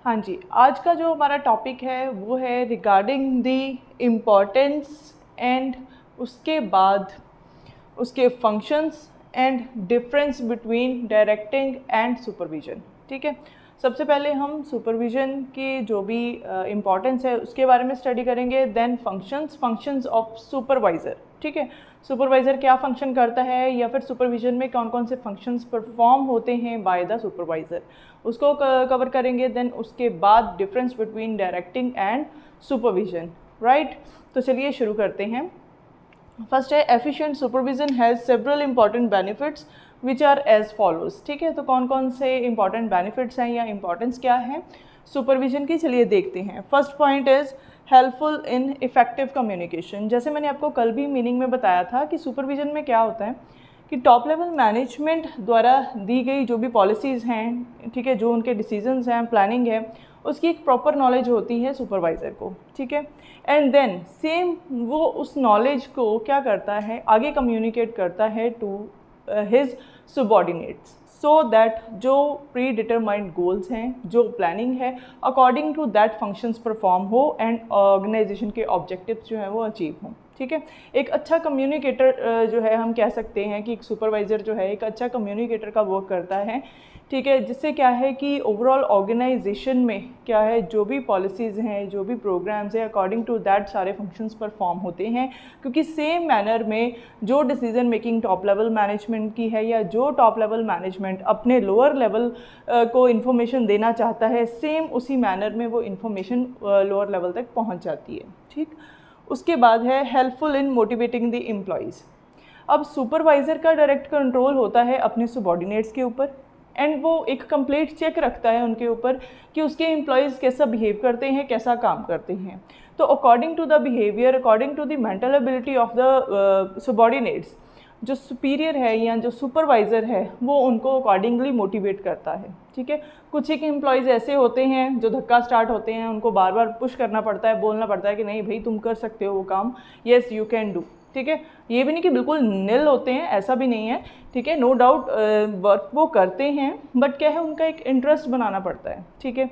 हाँ जी, आज का जो हमारा टॉपिक है वो है रिगार्डिंग द इम्पोर्टेंस एंड उसके बाद उसके functions and difference between directing and supervision. ठीक है, सबसे पहले हम सुपरविजन की जो भी इम्पोर्टेंस है उसके बारे में स्टडी करेंगे, देन फंक्शंस ऑफ सुपरवाइज़र। ठीक है, सुपरवाइज़र क्या फंक्शन करता है या फिर सुपरविजन में कौन कौन से फंक्शंस परफॉर्म होते हैं बाय द सुपरवाइज़र, उसको कवर करेंगे। देन उसके बाद difference between directing and supervision. Right, तो चलिए शुरू करते हैं। फर्स्ट है efficient supervision has several important benefits which are as follows. ठीक है, तो कौन कौन से इंपॉर्टेंट बेनिफिट्स हैं या इंपॉर्टेंस क्या है सुपरविजन की, चलिए देखते हैं। First point is helpful in effective communication. जैसे मैंने आपको कल भी मीनिंग में बताया था कि सुपरविजन में क्या होता है कि टॉप लेवल मैनेजमेंट द्वारा दी गई जो भी पॉलिसीज़ हैं, ठीक है, जो उनके डिसीजंस हैं, प्लानिंग है, उसकी एक प्रॉपर नॉलेज होती है सुपरवाइज़र को। ठीक है, एंड देन सेम वो उस नॉलेज को क्या करता है, आगे कम्युनिकेट करता है to his subordinates, so that जो प्री डिटरमाइंड गोल्स हैं, जो प्लानिंग है, according to that functions perform हो एंड ऑर्गेनाइजेशन के ऑब्जेक्टिव्स जो है वो अचीव हों। ठीक है, एक अच्छा कम्युनिकेटर जो है, हम कह सकते हैं कि एक सुपरवाइज़र जो है एक अच्छा कम्युनिकेटर का वर्क करता है। ठीक है, जिससे क्या है कि ओवरऑल ऑर्गेनाइजेशन में क्या है, जो भी पॉलिसीज़ हैं, जो भी प्रोग्राम्स हैं, अकॉर्डिंग टू दैट सारे फंक्शंस परफॉर्म होते हैं। क्योंकि सेम मैनर में जो decision making top level management की है या जो टॉप लेवल मैनेजमेंट अपने लोअर लेवल को इन्फॉर्मेशन देना चाहता है, सेम उसी मैनर में वो इन्फॉर्मेशन लोअर लेवल तक पहुँच जाती है। ठीक, उसके बाद है helpful in motivating the employees. अब सुपरवाइज़र का डायरेक्ट कंट्रोल होता है अपने सबॉर्डिनेट्स के ऊपर, एंड वो एक कंप्लीट चेक रखता है उनके ऊपर कि उसके एम्प्लॉयज़ कैसा बिहेव करते हैं, कैसा काम करते हैं। तो according to the behaviour, according to the mental ability of the subordinates, जो सुपीरियर है या जो सुपरवाइज़र है वो उनको अकॉर्डिंगली मोटिवेट करता है। ठीक है, कुछ एक एम्प्लॉयज़ ऐसे होते हैं जो धक्का स्टार्ट होते हैं, उनको बार बार पुश करना पड़ता है, बोलना पड़ता है कि नहीं भाई तुम कर सकते हो वो काम, येस यू कैन डू। ठीक है, ये भी नहीं कि बिल्कुल निल होते हैं, ऐसा भी नहीं है। ठीक है, नो डाउट वर्क वो करते हैं, बट क्या है उनका एक इंटरेस्ट बनाना पड़ता है। ठीक है,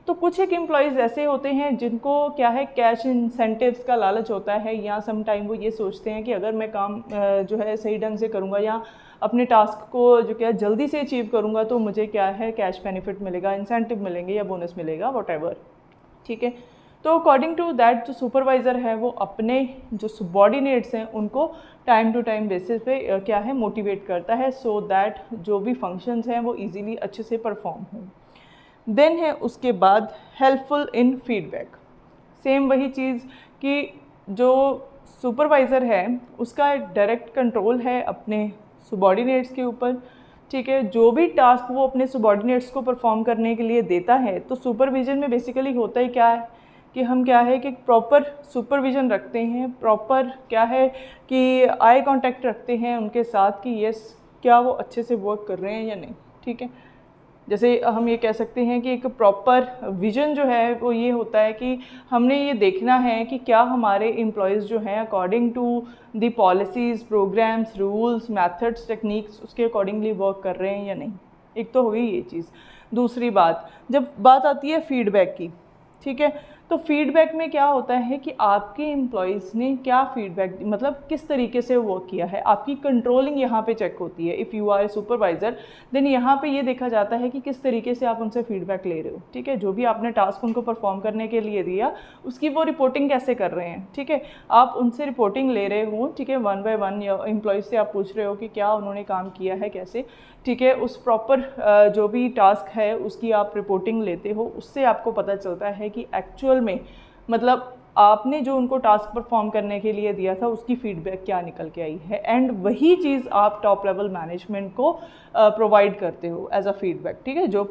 तो कुछ एक एम्प्लॉयज़ ऐसे होते हैं जिनको क्या है कैश इंसेंटिव्स का लालच होता है, या सम टाइम वो ये सोचते हैं कि अगर मैं काम जो है सही ढंग से करूँगा या अपने टास्क को जो क्या जल्दी से अचीव करूँगा तो मुझे क्या है कैश बेनिफिट मिलेगा, इंसेंटिव मिलेंगे या बोनस मिलेगा, व्हाटएवर। ठीक है, तो अकॉर्डिंग टू दैट जो सुपरवाइज़र है वो अपने जो सबॉर्डिनेट्स हैं उनको टाइम टू टाइम बेसिस पे क्या है मोटिवेट करता है, सो दैट जो भी फंक्शंस हैं वो इजीली अच्छे से परफॉर्म हों। देन है उसके बाद हेल्पफुल इन फीडबैक। सेम वही चीज़ कि जो सुपरवाइज़र है उसका डायरेक्ट कंट्रोल है अपने सबॉर्डिनेट्स के ऊपर। ठीक है, जो भी टास्क वो अपने सबॉर्डिनेट्स को परफॉर्म करने के लिए देता है, तो सुपरविजन में बेसिकली होता ही क्या है कि हम क्या है कि प्रॉपर सुपरविजन रखते हैं, प्रॉपर क्या है कि आई कांटेक्ट रखते हैं उनके साथ कि यस क्या वो अच्छे से वर्क कर रहे हैं या नहीं। ठीक है, जैसे हम ये कह सकते हैं कि एक प्रॉपर विजन जो है वो ये होता है कि हमने ये देखना है कि क्या हमारे एम्प्लॉयज़ जो हैं according to the policies, programmes, rules, methods, techniques उसके अकॉर्डिंगली वर्क कर रहे हैं या नहीं। एक तो हो गई ये चीज़। दूसरी बात, जब बात आती है फीडबैक की, ठीक है, तो फीडबैक में क्या होता है कि आपके एम्प्लॉयज़ ने क्या फीडबैक मतलब किस तरीके से वर्क किया है, आपकी कंट्रोलिंग यहाँ पे चेक होती है। If you are a supervisor then यहाँ पे ये देखा जाता है कि किस तरीके से आप उनसे फीडबैक ले रहे हो। ठीक है, जो भी आपने टास्क उनको परफॉर्म करने के लिए दिया उसकी वो रिपोर्टिंग कैसे कर रहे हैं। ठीक है, आप उनसे रिपोर्टिंग ले रहे हो, ठीक है, वन बाय वन एम्प्लॉयज़ से आप पूछ रहे हो कि क्या उन्होंने काम किया है, कैसे। ठीक है, उस प्रॉपर जो भी टास्क है उसकी आप रिपोर्टिंग लेते हो, उससे आपको पता चलता है कि एक्चुअल में मतलब आपने जो उनको टास्क परफॉर्म करने के लिए दिया था उसकी फीडबैक क्या निकल के आई है, एंड वही चीज़ आप टॉप लेवल मैनेजमेंट को प्रोवाइड करते हो एज अ फीडबैक। ठीक है, जो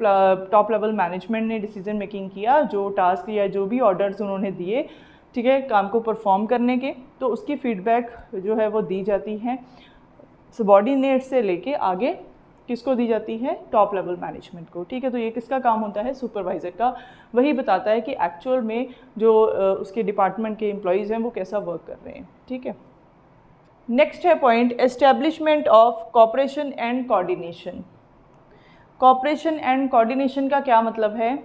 टॉप लेवल मैनेजमेंट ने डिसीजन मेकिंग किया, जो टास्क या जो भी ऑर्डर्स उन्होंने दिए, ठीक है, काम को परफॉर्म करने के, तो उसकी फीडबैक जो है वो दी जाती है सबॉर्डिनेट से लेके आगे किसको दी जाती है, टॉप लेवल मैनेजमेंट को। ठीक है, तो ये किसका काम होता है, सुपरवाइज़र का। वही बताता है कि एक्चुअल में जो उसके डिपार्टमेंट के एम्प्लॉयज़ हैं वो कैसा वर्क कर रहे हैं। ठीक है, नेक्स्ट है point establishment of cooperation and coordination. Cooperation and coordination का क्या मतलब है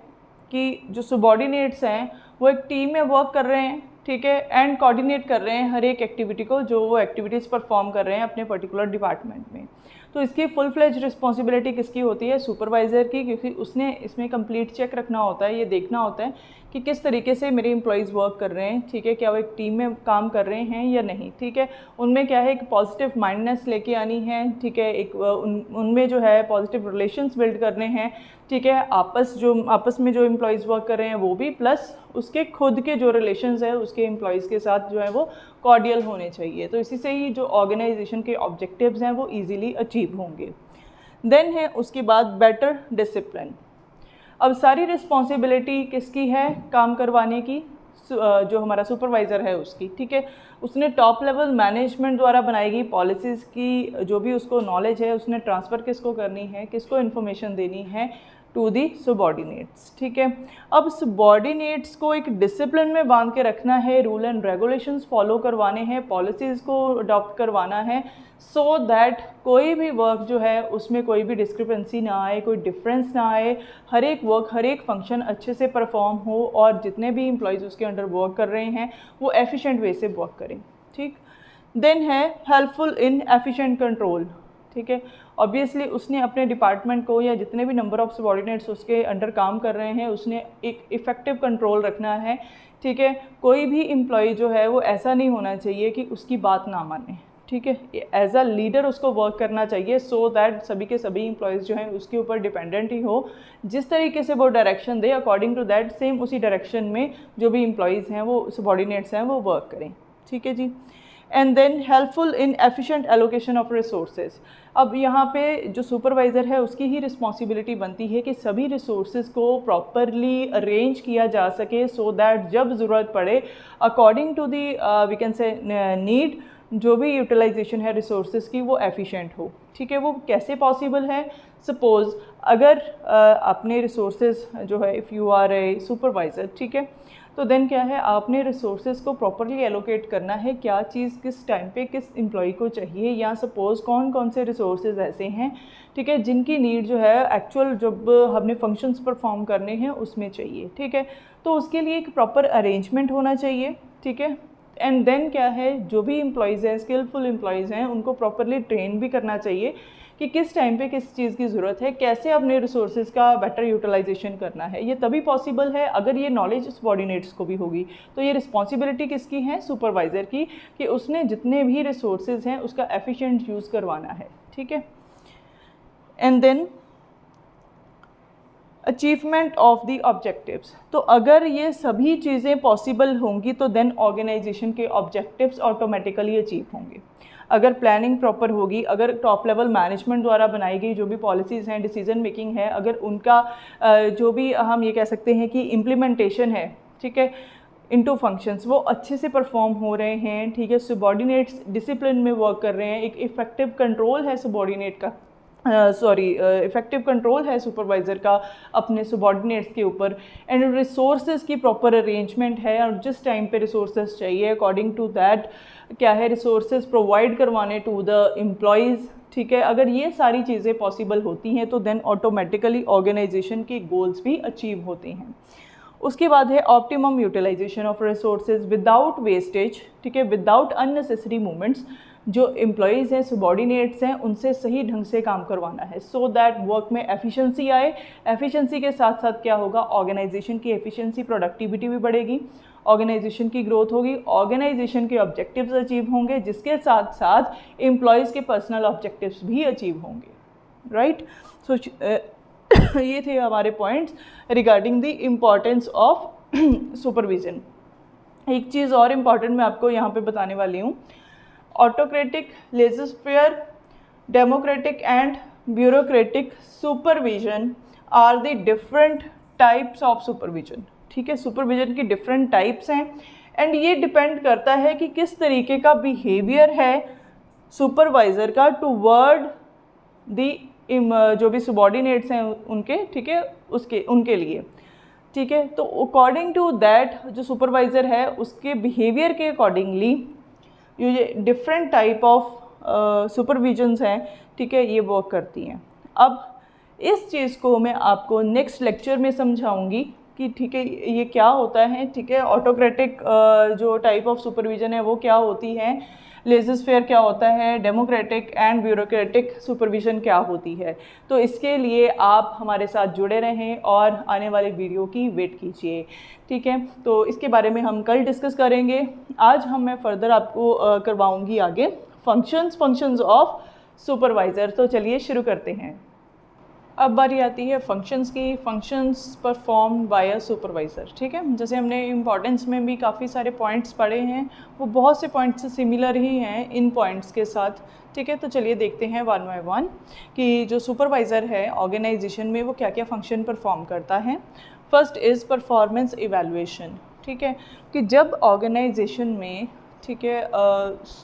कि जो सबॉर्डिनेट्स हैं वो एक टीम में वर्क कर रहे हैं, ठीक है, एंड कोऑर्डिनेट कर रहे हैं हर एक एक्टिविटी को जो वो एक्टिविटीज़ परफॉर्म कर रहे हैं अपने पर्टिकुलर डिपार्टमेंट में। तो इसकी फुल फ्लेज रिस्पॉन्सिबिलिटी किसकी होती है? सुपरवाइज़र की, क्योंकि उसने इसमें कंप्लीट चेक रखना होता है, ये देखना होता है कि किस तरीके से मेरे एम्प्लॉयज़ वर्क कर रहे हैं, ठीक है, क्या वो एक टीम में काम कर रहे हैं या नहीं, ठीक है, उनमें क्या है एक पॉजिटिव माइंडनेस लेके आनी है, ठीक है, एक उनमें जो है पॉजिटिव रिलेशंस बिल्ड करने हैं, ठीक है, आपस में जो एम्प्लॉयज़ वर्क कर रहे हैं वो भी, प्लस उसके खुद के जो रिलेशंस है उसके एम्प्लॉयज़ के साथ जो है वो कॉर्डियल होने चाहिए। तो इसी से ही जो ऑर्गेनाइजेशन के ऑब्जेक्टिव्स हैं वो ईजिली अचीव होंगे। देन है उसके बाद बेटर डिसिप्लिन। अब सारी रिस्पॉन्सिबिलिटी किसकी है काम करवाने की? जो हमारा सुपरवाइज़र है उसकी, ठीक है, उसने टॉप लेवल मैनेजमेंट द्वारा बनाई गई पॉलिसीज़ की जो भी उसको नॉलेज है उसने ट्रांसफ़र किसको करनी है, किसको इन्फॉर्मेशन देनी है? टू दी सबॉर्डिनेट्स, ठीक है। अब सबॉर्डिनेट्स को एक डिसिप्लिन में बांध के रखना है, रूल एंड रेगुलेशंस फॉलो करवाने हैं, पॉलिसीज़ को अडॉप्ट करवाना है, सो दैट कोई भी वर्क जो है उसमें कोई भी डिस्क्रिपेंसी ना आए, कोई डिफरेंस ना आए, हर एक वर्क हर एक फंक्शन अच्छे से परफॉर्म हो और जितने भी एम्प्लॉयज़ उसके अंडर वर्क कर रहे हैं वो एफिशिएंट वे से वर्क करें, ठीक। देन है हेल्पफुल इन एफिशिएंट कंट्रोल, ठीक है। ऑब्वियसली उसने अपने डिपार्टमेंट को या जितने भी नंबर ऑफ़ सबॉर्डिनेट्स उसके अंडर काम कर रहे हैं उसने एक इफ़ेक्टिव कंट्रोल रखना है, ठीक है। कोई भी एम्प्लॉय जो है वो ऐसा नहीं होना चाहिए कि उसकी बात ना माने, ठीक है, एज अ लीडर उसको वर्क करना चाहिए सो दैट सभी के सभी एम्प्लॉयज़ जो हैं उसके ऊपर डिपेंडेंट ही हो, जिस तरीके से वो डायरेक्शन दे अकॉर्डिंग टू दैट सेम उसी डायरेक्शन में जो भी एम्प्लॉयज़ हैं वो सबॉर्डिनेट्स हैं वो वर्क करें, ठीक है जी। And then helpful in efficient allocation of resources. अब यहाँ पे जो सुपरवाइज़र है उसकी ही रिस्पॉन्सिबिलिटी बनती है कि सभी रिसोर्सेज को प्रॉपरली अरेंज किया जा सके सो दैट जब ज़रूरत पड़े according to the we can say need जो भी यूटिलाइजेशन है रिसोर्सेज की वो एफिशिएंट हो, ठीक है। वो कैसे पॉसिबल है? सपोज़ अगर अपने रिसोर्सेज जो है if you are a supervisor, ठीक है, तो देन क्या है आपने रिसोर्सेज को प्रॉपरली एलोकेट करना है, क्या चीज़ किस टाइम पे किस एम्प्लॉय को चाहिए, या सपोज़ कौन कौन से रिसोर्सेज ऐसे हैं, ठीक है, जिनकी नीड जो है एक्चुअल जब हमने फंक्शंस परफॉर्म करने हैं उसमें चाहिए, ठीक है। तो उसके लिए एक प्रॉपर अरेंजमेंट होना चाहिए, ठीक है। एंड देन क्या है जो भी एम्प्लॉयज़ हैं स्किलफुल एम्प्लॉयज़ हैं उनको प्रॉपरली ट्रेन भी करना चाहिए कि किस टाइम पे किस चीज़ की ज़रूरत है, कैसे अपने रिसोर्सेज का बेटर यूटिलाइजेशन करना है। ये तभी पॉसिबल है अगर ये नॉलेज सबॉर्डिनेट्स को भी होगी। तो ये रिस्पॉन्सिबिलिटी किसकी है? सुपरवाइज़र की, कि उसने जितने भी रिसोर्सेज हैं उसका एफिशिएंट यूज़ करवाना है, ठीक है। And then achievement of the objectives. तो अगर ये सभी चीज़ें पॉसिबल होंगी तो देन ऑर्गेनाइजेशन के ऑब्जेक्टिव्स ऑटोमेटिकली अचीव होंगे। अगर प्लानिंग प्रॉपर होगी, अगर टॉप लेवल मैनेजमेंट द्वारा बनाई गई जो भी पॉलिसीज़ हैं, डिसीजन मेकिंग है, अगर उनका जो भी हम ये कह सकते हैं कि इम्प्लीमेंटेशन है, ठीक है, इनटू फंक्शंस वो अच्छे से परफॉर्म हो रहे हैं, ठीक है, सबॉर्डिनेट्स डिसिप्लिन में वर्क कर रहे हैं, एक इफ़ेक्टिव कंट्रोल है सबॉर्डिनेट का इफ़ेक्टिव कंट्रोल है सुपरवाइज़र का अपने सबॉर्डिनेट्स के ऊपर, एंड रिसोर्सेज की प्रॉपर अरेंजमेंट है और जिस टाइम पे रिसोर्सेज चाहिए अकॉर्डिंग टू दैट क्या है रिसोर्सेज प्रोवाइड करवाने टू द एम्प्लॉयज़, ठीक है। अगर ये सारी चीज़ें पॉसिबल होती हैं तो देन ऑटोमेटिकली ऑर्गेनाइजेशन के गोल्स भी अचीव होते हैं। उसके बाद है optimum utilisation of resources without wastage, ठीक है, विदाउट अननेसेसरी मूवमेंट्स। जो एम्प्लॉयज़ हैं सबॉर्डिनेट्स हैं उनसे सही ढंग से काम करवाना है सो दैट वर्क में एफिशिएंसी आए। एफिशिएंसी के साथ साथ क्या होगा, ऑर्गेनाइजेशन की एफिशिएंसी प्रोडक्टिविटी भी बढ़ेगी, ऑर्गेनाइजेशन की ग्रोथ होगी, ऑर्गेनाइजेशन के ऑब्जेक्टिव्स अचीव होंगे, जिसके साथ साथ एम्प्लॉयज़ के पर्सनल ऑब्जेक्टिव्स भी अचीव होंगे, राइट। सो ये थे हमारे points regarding the importance of supervision. एक चीज़ और इम्पॉर्टेंट मैं आपको यहाँ पे बताने वाली हूँ, autocratic, laissez-faire, democratic and bureaucratic supervision are the different types of supervision, ठीक है। सुपरविजन की डिफरेंट टाइप्स हैं एंड ये डिपेंड करता है कि किस तरीके का बिहेवियर है सुपरवाइज़र का टूवर्ड दी जो भी सबॉर्डिनेट्स हैं उनके, ठीक है, उनके लिए, ठीक है। तो अकॉर्डिंग टू दैट जो सुपरवाइज़र है उसके बिहेवियर के अकॉर्डिंगली ये डिफरेंट टाइप ऑफ सुपरविजन्स हैं, ठीक है, ये वर्क करती हैं। अब इस चीज़ को मैं आपको नेक्स्ट लेक्चर में समझाऊंगी, कि ठीक है ये क्या होता है, ठीक है, ऑटोक्रेटिक जो टाइप ऑफ सुपरविजन है वो क्या होती है, लेज़र फेयर क्या होता है, डेमोक्रेटिक एंड ब्यूरोक्रेटिक सुपरविजन क्या होती है। तो इसके लिए आप हमारे साथ जुड़े रहें और आने वाले वीडियो की वेट कीजिए, ठीक है। तो इसके बारे में हम कल डिस्कस करेंगे। आज मैं फर्दर आपको करवाऊंगी आगे फंक्शंस ऑफ सुपरवाइज़र। तो चलिए शुरू करते हैं। अब बारी आती है फंक्शंस की। Functions perform by a supervisor, ठीक है। जैसे हमने इम्पॉर्टेंस में भी काफ़ी सारे पॉइंट्स पढ़े हैं, वो बहुत से पॉइंट्स से सिमिलर ही हैं इन पॉइंट्स के साथ, ठीक है। तो चलिए देखते हैं वन बाय वन कि जो सुपरवाइज़र है ऑर्गेनाइजेशन में वो क्या क्या फंक्शन परफॉर्म करता है। फर्स्ट इज़ परफॉर्मेंस इवैल्यूएशन, ठीक है, कि जब ऑर्गेनाइजेशन में, ठीक है,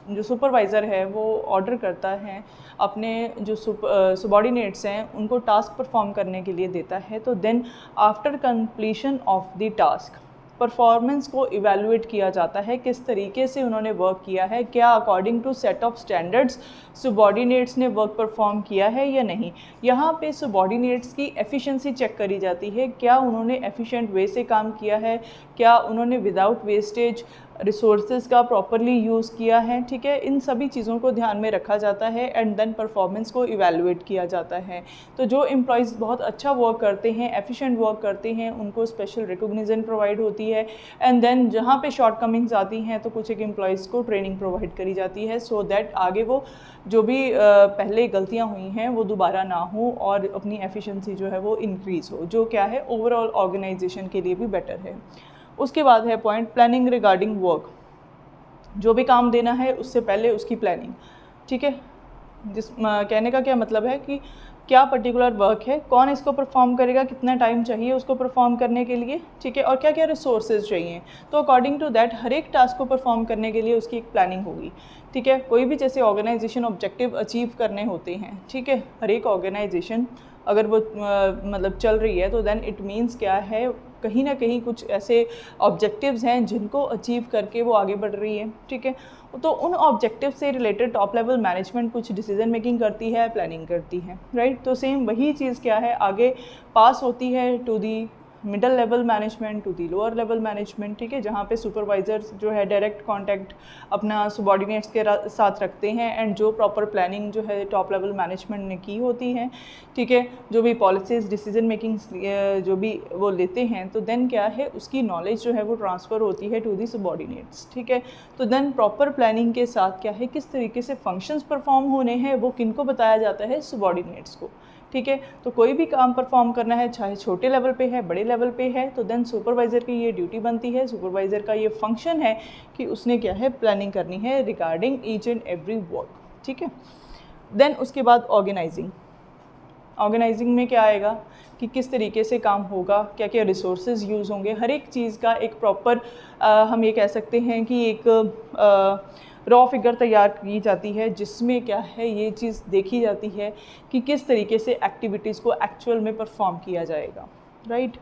जो सुपरवाइज़र है वो ऑर्डर करता है अपने जो सबॉर्डिनेट्स हैं उनको टास्क परफॉर्म करने के लिए देता है, तो then after completion of the task performance को इवैल्यूएट किया जाता है, किस तरीके से उन्होंने वर्क किया है, क्या according to set of standards subordinates ने वर्क परफॉर्म किया है या नहीं। यहाँ पे सबॉर्डिनेट्स की एफिशिएंसी चेक करी जाती है, क्या उन्होंने एफिशिएंट वे से काम किया है, क्या उन्होंने विदाउट वेस्टेज रिसोर्सेज का प्रॉपरली यूज़ किया है, ठीक है। इन सभी चीज़ों को ध्यान में रखा जाता है एंड देन परफॉर्मेंस को इवैल्यूएट किया जाता है। तो जो एम्प्लॉयज़ बहुत अच्छा वर्क करते हैं, एफिशिएंट वर्क करते हैं, उनको स्पेशल रिकॉग्निशन प्रोवाइड होती है एंड देन जहाँ पे शॉर्ट कमिंग्स आती हैं तो कुछ एक एम्प्लॉयज़ को ट्रेनिंग प्रोवाइड करी जाती है सो दैट आगे वो जो भी पहले गलतियाँ हुई हैं वो दोबारा ना हो और अपनी एफिशिएंसी जो है वो इंक्रीज़ हो, जो क्या है ओवरऑल ऑर्गेनाइजेशन के लिए भी बेटर है। उसके बाद है पॉइंट प्लानिंग रिगार्डिंग वर्क, जो भी काम देना है उससे पहले उसकी प्लानिंग, ठीक है। कहने का क्या मतलब है कि क्या पर्टिकुलर वर्क है, कौन इसको परफॉर्म करेगा, कितना टाइम चाहिए उसको परफॉर्म करने के लिए, ठीक है, और क्या क्या रिसोर्सेज चाहिए। तो अकॉर्डिंग टू दैट हर एक टास्क को परफॉर्म करने के लिए उसकी एक प्लानिंग होगी, ठीक है। कोई भी जैसे ऑर्गेनाइजेशन ऑब्जेक्टिव अचीव करने होते हैं, ठीक है, हर एक ऑर्गेनाइजेशन अगर वो मतलब चल रही है तो देन इट मीन्स क्या है, कहीं ना कहीं कुछ ऐसे ऑब्जेक्टिव्स हैं जिनको अचीव करके वो आगे बढ़ रही है, ठीक है। तो उन ऑब्जेक्टिव से रिलेटेड टॉप लेवल मैनेजमेंट कुछ डिसीजन मेकिंग करती है, प्लानिंग करती है, राइट। तो सेम वही चीज़ क्या है आगे पास होती है to the middle level management, to the lower level management, ठीक है, जहाँ पे सुपरवाइजर्स जो है डायरेक्ट कांटेक्ट अपना सबॉर्डिनेट्स के साथ रखते हैं एंड जो प्रॉपर प्लानिंग जो है टॉप लेवल मैनेजमेंट ने की होती है, ठीक है, जो भी पॉलिसीज़ डिसीजन मेकिंग जो भी वो लेते हैं, तो देन क्या है उसकी नॉलेज जो है वो ट्रांसफ़र होती है टू दी सबॉर्डिनेट्स, ठीक है। तो देन प्रॉपर प्लानिंग के साथ क्या है किस तरीके से फंक्शंस परफॉर्म होने हैं वो किनको बताया जाता है, सबॉर्डिनेट्स को, ठीक है। तो कोई भी काम परफॉर्म करना है चाहे छोटे लेवल पे है बड़े लेवल पे है, तो देन सुपरवाइज़र की ये ड्यूटी बनती है, सुपरवाइज़र का ये फंक्शन है कि उसने क्या है प्लानिंग करनी है regarding each and every work, ठीक है। देन उसके बाद ऑर्गेनाइजिंग में क्या आएगा कि किस तरीके से काम होगा, क्या क्या रिसोर्सेज यूज़ होंगे, हर एक चीज़ का एक प्रॉपर हम ये कह सकते हैं कि एक रॉ फिगर तैयार की जाती है जिसमें क्या है ये चीज़ देखी जाती है कि किस तरीके से एक्टिविटीज़ को एक्चुअल में परफॉर्म किया जाएगा, राइट।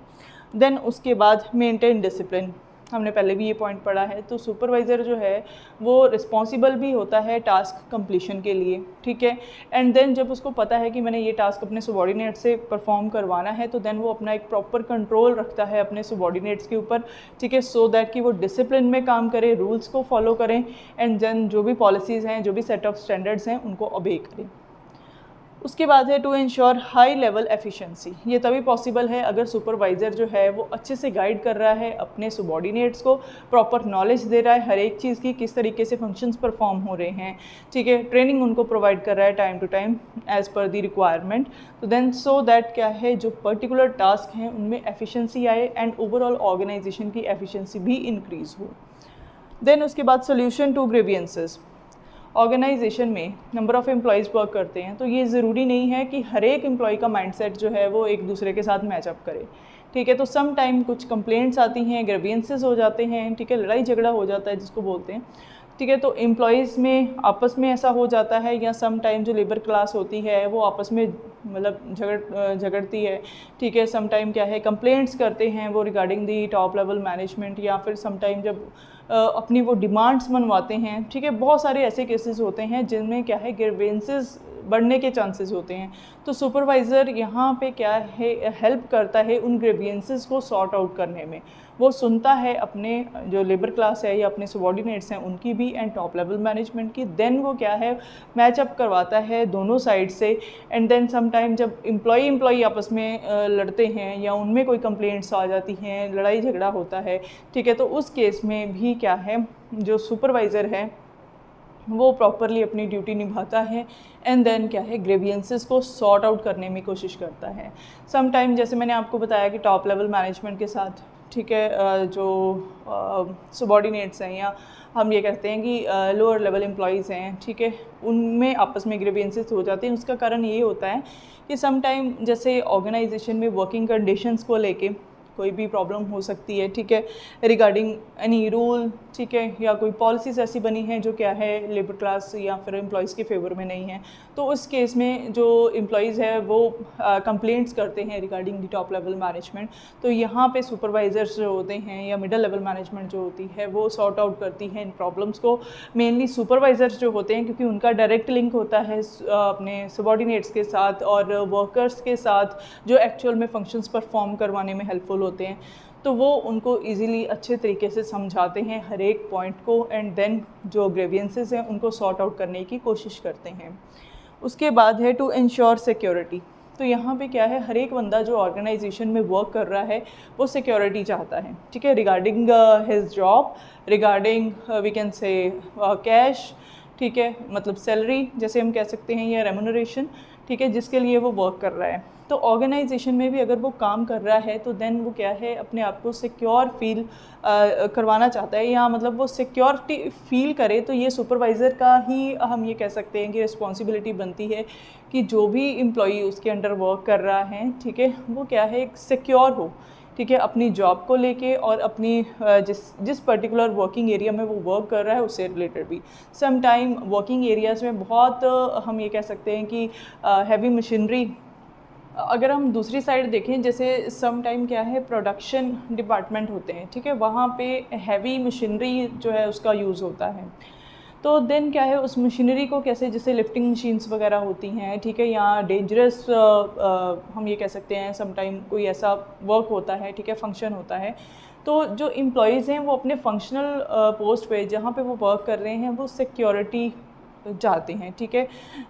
देन उसके बाद मेंटेन डिसिप्लिन, हमने पहले भी ये पॉइंट पढ़ा है। तो सुपरवाइज़र जो है वो रिस्पॉन्सिबल भी होता है टास्क कंप्लीशन के लिए, ठीक है। एंड देन जब उसको पता है कि मैंने ये टास्क अपने सबॉर्डिनेट से परफॉर्म करवाना है तो देन वो अपना एक प्रॉपर कंट्रोल रखता है अपने सबॉर्डिनेट्स के ऊपर, ठीक है, सो दैट कि वो डिसिप्लिन में काम करें, रूल्स को फॉलो करें एंड देन जो भी पॉलिसीज़ हैं, जो भी सेट ऑफ स्टैंडर्ड्स हैं उनको ओबे करें। उसके बाद है to ensure high level efficiency, ये तभी पॉसिबल है अगर सुपरवाइज़र जो है वो अच्छे से गाइड कर रहा है अपने सबॉर्डिनेट्स को, प्रॉपर नॉलेज दे रहा है हर एक चीज़ की, किस तरीके से फंक्शंस परफॉर्म हो रहे हैं, ठीक है, ट्रेनिंग उनको प्रोवाइड कर रहा है time to time as per the requirement. तो देन सो दैट क्या है जो पर्टिकुलर टास्क हैं उनमें एफिशिएंसी आए एंड ओवरऑल ऑर्गेनाइजेशन की एफिशिएंसी भी इंक्रीज़ हो। देन उसके बाद सोल्यूशन टू ग्रीवियंसेस, ऑर्गेनाइजेशन में नंबर ऑफ़ एम्प्लॉयज़ वर्क करते हैं तो ये ज़रूरी नहीं है कि हर एक एम्प्लॉय का माइंडसेट जो है वो एक दूसरे के साथ मैचअप करे, ठीक है। तो सम टाइम कुछ कंप्लेंट्स आती हैं, ग्रीवियंसेस हो जाते हैं, ठीक है, लड़ाई झगड़ा हो जाता है जिसको बोलते हैं, ठीक है। तो एम्प्लॉयज़ में आपस में ऐसा हो जाता है या सम टाइम जो लेबर क्लास होती है वो आपस में मतलब झगड़ती है, ठीक है। सम टाइम क्या है कंप्लेंट्स करते हैं वो regarding the top level management, या फिर सम टाइम जब अपनी वो डिमांड्स मनवाते हैं, ठीक है। बहुत सारे ऐसे केसेस होते हैं जिनमें क्या है ग्रीवेंसेस बढ़ने के चांसेस होते हैं। तो सुपरवाइज़र यहाँ पे क्या है, हेल्प करता है उन ग्रीवियंसेस को सॉर्ट आउट करने में। वो सुनता है अपने जो लेबर क्लास है या अपने सबॉर्डिनेट्स हैं उनकी भी एंड टॉप लेवल मैनेजमेंट की। देन वो क्या है, मैच अप करवाता है दोनों साइड से। एंड देन समटाइम जब एम्प्लॉई आपस में लड़ते हैं या उनमें कोई कंप्लेंट्स आ जाती हैं, लड़ाई झगड़ा होता है, ठीक है, तो उस केस में भी क्या है, जो सुपरवाइज़र है वो प्रॉपरली अपनी ड्यूटी निभाता है एंड देन क्या है, ग्रेवियंसेस को सॉर्ट आउट करने में कोशिश करता है। सम टाइम जैसे मैंने आपको बताया कि टॉप लेवल मैनेजमेंट के साथ, ठीक है, जो सबॉर्डिनेट्स हैं या हम ये कहते हैं कि लोअर लेवल एम्प्लॉयज़ हैं, ठीक है, उनमें आपस में ग्रेवियंसेस हो जाते हैं। उसका कारण ये होता है कि सम टाइम जैसे ऑर्गेनाइजेशन में वर्किंग कंडीशंस को लेके कोई भी प्रॉब्लम हो सकती है, ठीक है, रिगार्डिंग एनी रूल, ठीक है, या कोई पॉलिसीज़ ऐसी बनी हैं जो क्या है लेबर क्लास या फिर एम्प्लॉयज़ के फेवर में नहीं है। तो उस केस में जो एम्प्लॉयज़ है वो कंप्लेंट्स करते हैं regarding the top level management. तो यहाँ पे सुपरवाइज़र्स जो होते हैं या मिडल लेवल मैनेजमेंट जो होती है वो सॉर्ट आउट करती है इन प्रॉब्लम्स को। मेनली सुपरवाइज़र्स जो होते हैं, क्योंकि उनका डायरेक्ट लिंक होता है अपने सबॉर्डिनेट्स के साथ और वर्कर्स के साथ जो एक्चुअल में फंक्शंस परफॉर्म करवाने में हेल्पफुल होते हैं, तो वो उनको इजीली अच्छे तरीके से समझाते हैं हर एक पॉइंट को एंड देन जो ग्रेवियंसेस हैं उनको सॉर्ट आउट करने की कोशिश करते हैं। उसके बाद है टू इंश्योर सिक्योरिटी। तो यहाँ पे क्या है, हर एक बंदा जो ऑर्गेनाइजेशन में वर्क कर रहा है वो सिक्योरिटी चाहता है, ठीक है, regarding his job, regarding we can say cash, ठीक है, मतलब सैलरी जैसे हम कह सकते हैं या रेम्यूनरेशन, ठीक है, जिसके लिए वो वर्क कर रहा है। तो ऑर्गेनाइजेशन में भी अगर वो काम कर रहा है तो देन वो क्या है, अपने आप को सिक्योर फील करवाना चाहता है, या मतलब वो सिक्योरिटी फील करे। तो ये सुपरवाइज़र का ही हम ये कह सकते हैं कि रिस्पॉन्सिबिलिटी बनती है कि जो भी एम्प्लॉई उसके अंडर वर्क कर रहा है, ठीक है, वो क्या है, एक सिक्योर हो, ठीक है, अपनी जॉब को लेके और अपनी जिस पर्टिकुलर वर्किंग एरिया में वो वर्क कर रहा है उससे रिलेटेड भी। सम टाइम वर्किंग एरियाज़ में बहुत हम ये कह सकते हैं कि हैवी मशीनरी, अगर हम दूसरी साइड देखें, जैसे सम टाइम क्या है, प्रोडक्शन डिपार्टमेंट होते हैं, ठीक है, वहाँ पे हैवी मशीनरी जो है उसका यूज़ होता है। तो देन क्या है, उस मशीनरी को कैसे, जैसे लिफ्टिंग मशीन्स वगैरह होती हैं, ठीक है, या डेंजरस हम ये कह सकते हैं सम टाइम कोई ऐसा वर्क होता है, ठीक है, फंक्शन होता है, तो जो एम्प्लॉयज़ हैं वो अपने फंक्शनल पोस्ट पे जहाँ पे वो वर्क कर रहे हैं वो सिक्योरिटी चाहते हैं, ठीक है।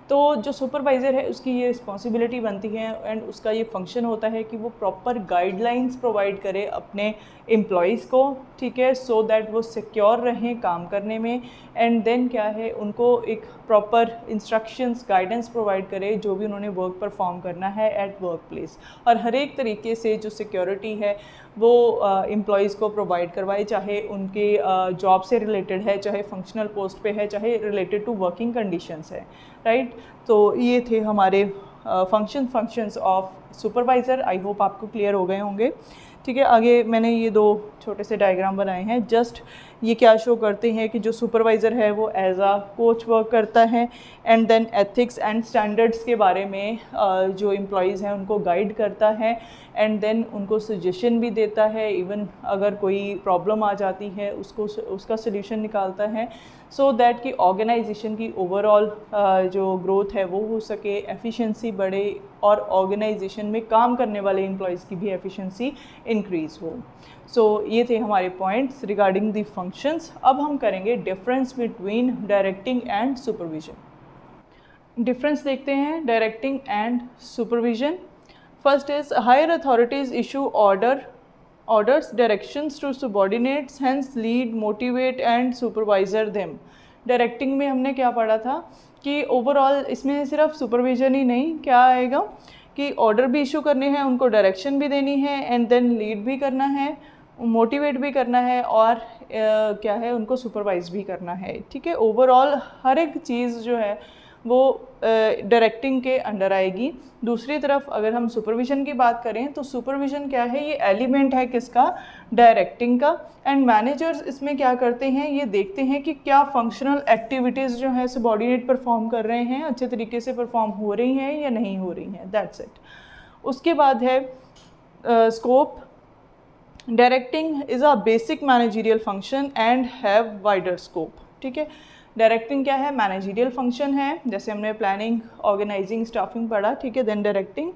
तो जो सुपरवाइज़र है उसकी ये रिस्पॉन्सिबिलिटी बनती है एंड उसका ये फंक्शन होता है कि वो प्रॉपर गाइडलाइंस प्रोवाइड करे अपने एम्प्लॉयज़ को, ठीक है, सो दैट वो सिक्योर रहें काम करने में। एंड देन क्या है, उनको एक प्रॉपर इंस्ट्रक्शंस, गाइडेंस प्रोवाइड करे जो भी उन्होंने वर्क परफॉर्म करना है एट वर्क प्लेस, और हर एक तरीके से जो सिक्योरिटी है वो एम्प्लॉयज़ को प्रोवाइड करवाए, चाहे उनके जॉब से रिलेटेड है, चाहे फंक्शनल पोस्ट पे है, चाहे रिलेटेड टू वर्किंग कंडीशंस है, राइट। तो ये थे हमारे functions of supervisor. I hope आपको क्लियर हो गए होंगे, ठीक है। आगे मैंने ये दो छोटे से डायग्राम बनाए हैं, जस्ट ये क्या शो करते हैं कि जो सुपरवाइज़र है वो एज आ कोच वर्क करता है and then ethics and standards के बारे में जो एम्प्लॉयज़ हैं उनको गाइड करता है एंड देन उनको सजेशन भी देता है, इवन अगर कोई प्रॉब्लम आ जाती है उसका सल्यूशन निकालता है, सो दैट कि ऑर्गेनाइजेशन की ओवरऑल जो ग्रोथ है वो हो सके, एफिशिएंसी बढ़े और ऑर्गेनाइजेशन में काम करने वाले एम्प्लॉयज़ की भी एफिशिएंसी इंक्रीज़ हो। सो ये थे हमारे पॉइंट्स रिगार्डिंग द फंक्शंस। अब हम करेंगे difference between directing and supervision. Difference देखते हैं directing and supervision. First is higher authorities issue orders, directions to subordinates, hence lead, motivate and supervisor them। Directing में हमने क्या पढ़ा था कि ओवरऑल इसमें सिर्फ सुपरविजन ही नहीं, क्या आएगा कि ऑर्डर भी इशू करने हैं, उनको डायरेक्शन भी देनी है एंड देन लीड भी करना है, मोटिवेट भी करना है और क्या है, उनको सुपरवाइज भी करना है, ठीक है। ओवरऑल हर एक चीज़ जो है वो डायरेक्टिंग के अंडर आएगी। दूसरी तरफ अगर हम सुपरविज़न की बात करें तो सुपरविज़न क्या है, ये एलिमेंट है किसका, डायरेक्टिंग का। एंड मैनेजर्स इसमें क्या करते हैं, ये देखते हैं कि क्या फंक्शनल एक्टिविटीज़ जो है सबॉर्डिनेट परफॉर्म कर रहे हैं, अच्छे तरीके से परफॉर्म हो रही हैं या नहीं हो रही हैं, दैट्स इट। उसके बाद है scope. Directing is a basic managerial function and have wider scope, ठीक है। डायरेक्टिंग क्या है, मैनेजरियल फंक्शन है, जैसे हमने प्लानिंग, ऑर्गेनाइजिंग, स्टाफिंग पढ़ा, ठीक है, देन डायरेक्टिंग,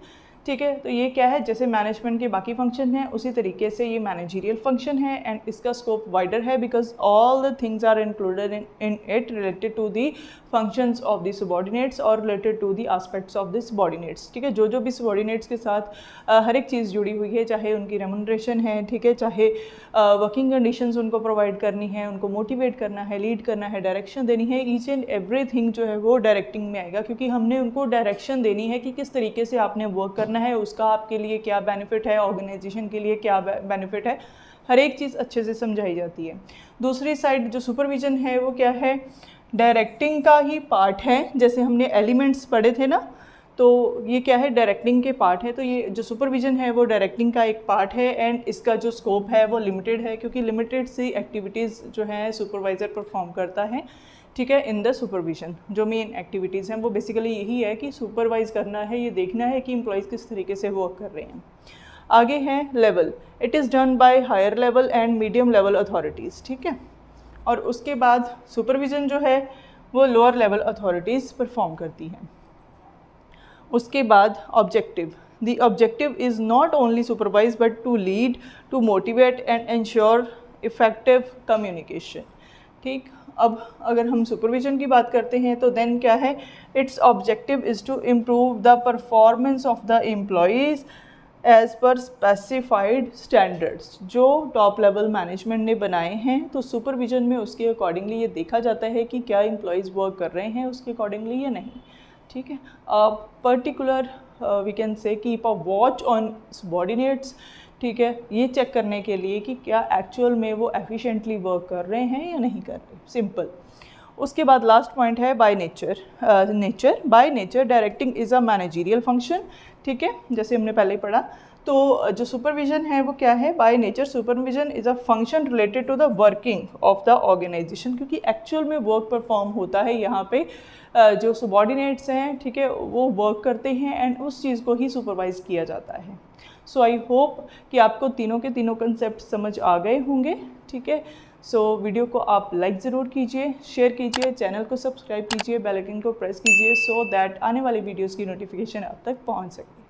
ठीक है। तो ये क्या है, जैसे मैनेजमेंट के बाकी फंक्शन हैं उसी तरीके से ये मैनेजरियल फंक्शन है, एंड इसका स्कोप वाइडर है because all the things are included in it related to the functions of the subordinates और related to the aspects of the subordinates, ठीक है। जो भी सबॉर्डिनेट्स के साथ हर एक चीज़ जुड़ी हुई है, चाहे उनकी रेमुनरेशन है, ठीक है, चाहे वर्किंग कंडीशंस उनको प्रोवाइड करनी है, उनको मोटिवेट करना है, लीड करना है, डायरेक्शन देनी है, ईच एंड एवरीथिंग जो है वो डायरेक्टिंग में आएगा, क्योंकि हमने उनको डायरेक्शन देनी है कि किस तरीके से आपने वर्क करना है, उसका आपके लिए क्या बेनिफिट है, ऑर्गेनाइजेशन के लिए क्या बेनिफिट है, हर एक चीज़ अच्छे से समझाई जाती है। दूसरी साइड जो सुपरविजन है वो क्या है, डायरेक्टिंग का ही पार्ट है, जैसे हमने एलिमेंट्स पढ़े थे ना, तो ये क्या है, डायरेक्टिंग के पार्ट है। तो ये जो सुपरविजन है वो डायरेक्टिंग का एक पार्ट है, एंड इसका जो स्कोप है वो लिमिटेड है, क्योंकि लिमिटेड सी एक्टिविटीज़ जो है सुपरवाइज़र परफॉर्म करता है, ठीक है, इन द सुपरविजन। जो मेन एक्टिविटीज़ हैं वो बेसिकली यही है कि सुपरवाइज करना है, ये देखना है कि एम्प्लॉयज़ किस तरीके से वर्क कर रहे हैं। आगे है level, it is done by higher level and medium level authorities, ठीक है। और उसके बाद सुपरविजन जो है वो लोअर लेवल अथॉरिटीज़ परफॉर्म करती हैं। उसके बाद objective, the objective is not only supervise but to lead, to motivate and ensure effective communication, ठीक। अब अगर हम सुपरविजन की बात करते हैं तो देन क्या है, its objective is to improve the performance of the employees as per specified standards, जो टॉप लेवल मैनेजमेंट ने बनाए हैं। तो सुपरविजन में उसके अकॉर्डिंगली ये देखा जाता है कि क्या एम्प्लॉयज़ वर्क कर रहे हैं उसके अकॉर्डिंगली या नहीं, ठीक है। Particular we can say keep a watch on subordinates, ठीक है, ये चेक करने के लिए कि क्या एक्चुअल में वो एफिशिएंटली वर्क कर रहे हैं या नहीं कर रहे, सिंपल। उसके बाद लास्ट पॉइंट है by nature, by nature directing is a managerial function, ठीक है, जैसे हमने पहले ही पढ़ा। तो जो सुपरविजन है वो क्या है, by nature supervision is a function related to the working of the organisation, क्योंकि एक्चुअल में वर्क परफॉर्म होता है यहाँ पे, जो सबॉर्डिनेट्स हैं, ठीक है, वो वर्क करते हैं एंड उस चीज़ को ही सुपरवाइज किया जाता है। सो आई होप कि आपको तीनों के तीनों कंसेप्ट समझ आ गए होंगे, ठीक है। सो वीडियो को आप लाइक ज़रूर कीजिए, शेयर कीजिए, चैनल को सब्सक्राइब कीजिए, बेल आइकन को प्रेस कीजिए, सो दैट आने वाली वीडियोज़ की नोटिफिकेशन आप तक पहुँच सके।